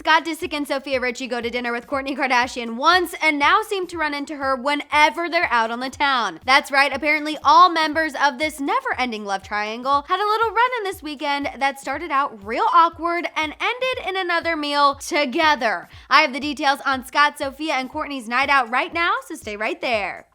Scott, Disick, and Sofia Richie go to dinner with Kourtney Kardashian once and now seem to run into her whenever they're out on the town. That's right, apparently all members of this never-ending love triangle had a little run-in this weekend that started out real awkward and ended in another meal together. I have the details on Scott, Sofia, and Kourtney's night out right now, so stay right there.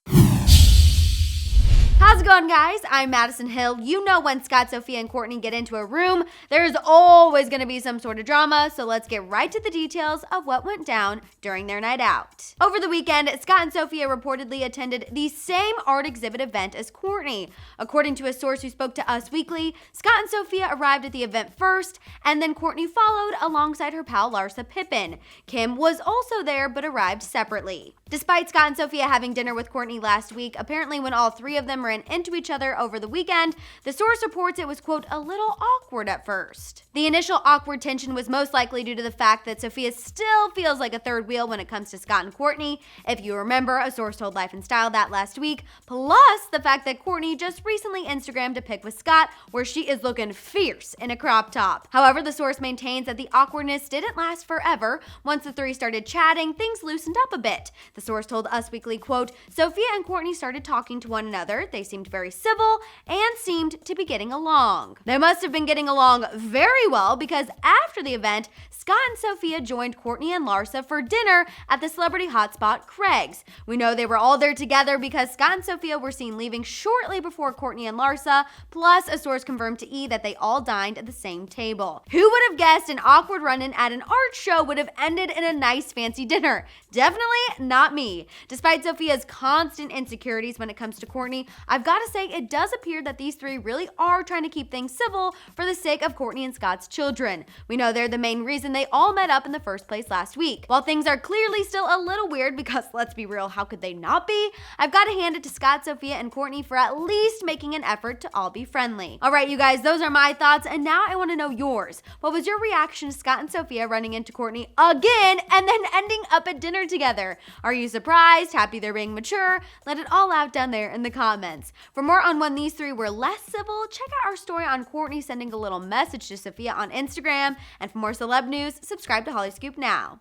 How's it going, guys? I'm Madison Hill. You know when Scott, Sofia, and Kourtney get into a room, there's always going to be some sort of drama, so let's get right to the details of what went down during their night out. Over the weekend, Scott and Sofia reportedly attended the same art exhibit event as Kourtney. According to a source who spoke to Us Weekly, Scott and Sofia arrived at the event first, and then Kourtney followed alongside her pal Larsa Pippen. Kim was also there but arrived separately. Despite Scott and Sofia having dinner with Kourtney last week, apparently when all three of them ran into each other over the weekend, the source reports it was, quote, a little awkward at first. The initial awkward tension was most likely due to the fact that Sofia still feels like a third wheel when it comes to Scott and Kourtney. If you remember, a source told Life and Style that last week, plus the fact that Kourtney just recently Instagrammed a pic with Scott where she is looking fierce in a crop top. However, the source maintains that the awkwardness didn't last forever. Once the three started chatting, things loosened up a bit. The source told Us Weekly, quote, Sofia and Kourtney started talking to one another. They seemed very civil and seemed to be getting along. They must have been getting along very well because after the event, Scott and Sofia joined Kourtney and Larsa for dinner at the celebrity hotspot Craig's. We know they were all there together because Scott and Sofia were seen leaving shortly before Kourtney and Larsa, plus a source confirmed to E! That they all dined at the same table. Who would have guessed an awkward run-in at an art show would have ended in a nice fancy dinner? Definitely not me. Despite Sofia's constant insecurities when it comes to Kourtney, I've got to say it does appear that these three really are trying to keep things civil for the sake of Kourtney and Scott's children. We know they're the main reason they all met up in the first place last week. While things are clearly still a little weird because let's be real, how could they not be? I've got to hand it to Scott, Sofia, and Kourtney for at least making an effort to all be friendly. All right, you guys, those are my thoughts, and now I want to know yours. What was your reaction to Scott and Sofia running into Kourtney again and then ending up at dinner together? Are you surprised? Happy they're being mature? Let it all out down there in the comments. For more on when these three were less civil, check out our story on Kourtney sending a little message to Sofia on Instagram. And for more celeb news, subscribe to Hollyscoop now.